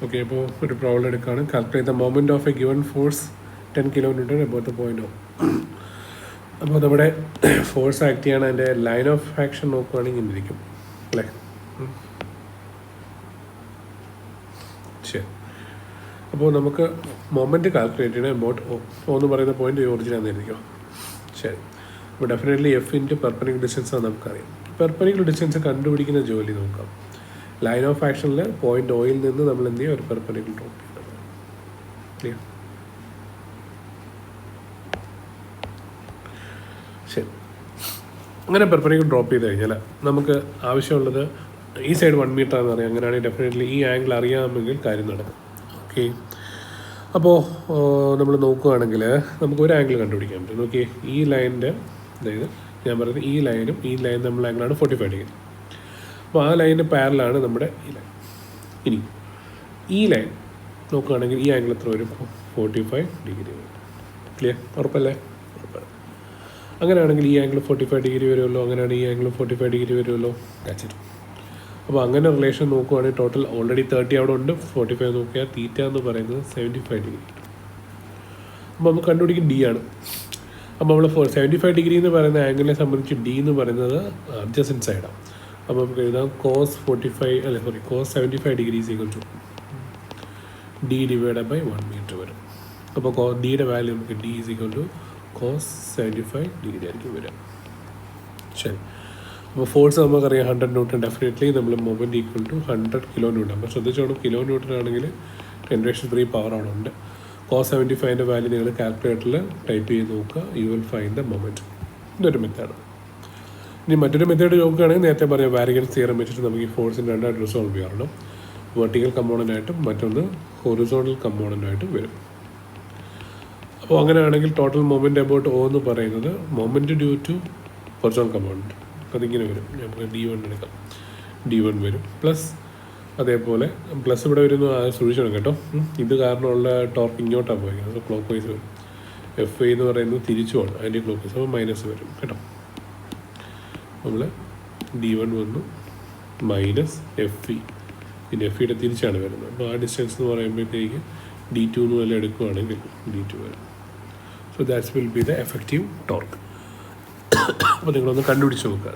Okay, അപ്പോൾ ഒരു problem എടുക്കുകയാണ്. Calculate the moment of A given force 10 kN about the point of. അപ്പോൾ നമ്മുടെ ഫോഴ്സ് ആക്ട് ചെയ്യണം, അതിൻ്റെ ലൈൻ ഓഫ് ആക്ഷൻ നോക്കുകയാണെങ്കിൽ ഇങ്ങനെ ഇരിക്കും അല്ലേ. ശരി, അപ്പോൾ നമുക്ക് മൊമെൻറ്റ് കാൽക്കുലേറ്റ് ചെയ്യണം അബൌട്ട് ഓ എന്ന് പറയുന്ന പോയിന്റ് ഒറിജിൻ ആണെന്നിരിക്കും. ശരി, അപ്പോൾ definitely F into perpendicular distance ആണ് നമുക്കറിയാം. പെർപെൻഡിക്കുലർ ഡിസ്റ്റൻസ് കണ്ടുപിടിക്കുന്ന ജോലി നോക്കാം. ലൈൻ ഓഫ് ആക്ഷനിൽ പോയിന്റ് ഓയിൽ നിന്ന് നമ്മൾ എന്ത് ചെയ്യുക, ഒരു പെർപെൻഡിക്കുലർ ഡ്രോപ്പ് ചെയ്യുന്നത്. ക്ലിയർ? ശരി, അങ്ങനെ പെർപെൻഡിക്കുലർ ഡ്രോപ്പ് ചെയ്ത് കഴിഞ്ഞാൽ നമുക്ക് ആവശ്യമുള്ളത് ഈ സൈഡ് 1 മീറ്റർ ആണെന്ന് അറിയാം. അങ്ങനെയാണെങ്കിൽ ഡെഫിനറ്റ്ലി ഈ ആംഗിൾ അറിയാമെങ്കിൽ കാര്യം നടക്കും. ഓക്കെ, അപ്പോൾ നമ്മൾ നോക്കുകയാണെങ്കിൽ നമുക്ക് ഒരു ആംഗിൾ കണ്ടുപിടിക്കാൻ പറ്റും. നോക്കിയേ, ഈ ലൈനിൻ്റെ, അതായത് ഞാൻ പറയുന്നത് ഈ ലൈനും ഈ ലൈൻ നമ്മൾ ആംഗിളാണ് 45 ഡിഗ്രി. അപ്പോൾ ആ ലൈനിൻ്റെ പാരലാണ് നമ്മുടെ ഈ ലൈൻ. ഇനി ഈ ലൈൻ നോക്കുകയാണെങ്കിൽ ഈ ആംഗിൾ എത്ര വരും? 45 ഡിഗ്രി വരും. ക്ലിയർ? ഉറപ്പല്ലേ? ഉറപ്പാണ്. അങ്ങനെയാണെങ്കിൽ ഈ ആംഗിൾ 45 ഡിഗ്രി വരുമല്ലോ, അങ്ങനെയാണെങ്കിൽ ഈ ആംഗിൾ 45 ഡിഗ്രി വരുമല്ലോ. കാച്ചിട്ട് അപ്പോൾ അങ്ങനെ റിലേഷൻ നോക്കുവാണെങ്കിൽ ടോട്ടൽ ഓൾറെഡി 30 അവിടെ ഉണ്ട്. 45 നോക്കിയാൽ തീറ്റ എന്ന് പറയുന്നത് 75 ഡിഗ്രി. അപ്പോൾ നമുക്ക് കണ്ടുപിടിക്കും ഡി ആണ്. അപ്പോൾ നമ്മൾ 75 ഡിഗ്രി എന്ന് പറയുന്ന ആംഗിളിനെ സംബന്ധിച്ച് ഡി എന്ന് പറയുന്നത് അഡ്ജസൻറ്റ് സൈഡാണ്. അപ്പോൾ നമുക്ക് എഴുതാം cos 75 degree is equal to D divided by 1 metre വരും. അപ്പോൾ ഡിയുടെ വാല്യൂ നമുക്ക് D is equal to cos 75 degree ആയിരിക്കും വരിക. ശരി, അപ്പോൾ ഫോഴ്സ് നമുക്കറിയാം 100 ന്യൂട്ടൺ. ഡെഫിനറ്റ്ലി നമ്മൾ moment equal to 100 kilo newton. അപ്പോൾ ശ്രദ്ധിച്ചോണം, കിലോ ന്യൂട്ടൺ ആണെങ്കിൽ 10⁻³ പവർ അവിടെ ഉണ്ട്. cos 75ൻ്റെ വാല്യൂ നിങ്ങൾ കാൽക്കുലേറ്ററിൽ ടൈപ്പ് ചെയ്ത് നോക്കുക, you will find the moment. ഇതൊരു മെത്തേഡ്. ഇനി മറ്റൊരു മെത്തേഡ് നോക്കുകയാണെങ്കിൽ നേരത്തെ പറയാം, വാരിയൻസ് തിയറം വെച്ചിട്ട് നമുക്ക് ഈ ഫോഴ്സിൻ്റെ രണ്ടായിട്ട് റിസോൾവ് ചെയ്യണം. വെർട്ടിക്കൽ കമ്പോണൻ്റായിട്ടും മറ്റൊന്ന് ഹൊറിസോണ്ടൽ കമ്പോണൻ്റായിട്ടും വരും. അപ്പോൾ അങ്ങനെയാണെങ്കിൽ ടോട്ടൽ മൊമെൻറ്റ് അബൌട്ട് ഓ എന്ന് പറയുന്നത് moment due to horizontal component അതിങ്ങനെ വരും. നമുക്ക് D1 എടുക്കാം. D1 വരും പ്ലസ്, അതേപോലെ പ്ലസ് ഇവിടെ വരുന്ന സൊല്യൂഷൻ കേട്ടോ. ഇത് കാരണമുള്ള ടോർക്ക് ഇങ്ങോട്ടാണ് പോയിരിക്കുന്നത്. അപ്പോൾ ക്ലോക്ക് വൈസ് വരും. FI എന്ന് പറയുന്നത് തിരിച്ചുമാണ്, ആൻറ്റി ക്ലോക്ക് വൈസ്. അപ്പോൾ മൈനസ് വരും കേട്ടോ. നമ്മൾ D1 വന്നു മൈനസ് FE, പിന്നെ FEയുടെ തിരിച്ചാണ് വരുന്നത്. അപ്പോൾ ആ ഡിസ്റ്റൻസ് എന്ന് പറയുമ്പോഴത്തേക്ക് D2 എന്ന് വല്ല എടുക്കുകയാണെങ്കിൽ D2 വരും. So that's will be the effective torque. അപ്പോൾ നിങ്ങളൊന്ന് കണ്ടുപിടിച്ച് നോക്കുക.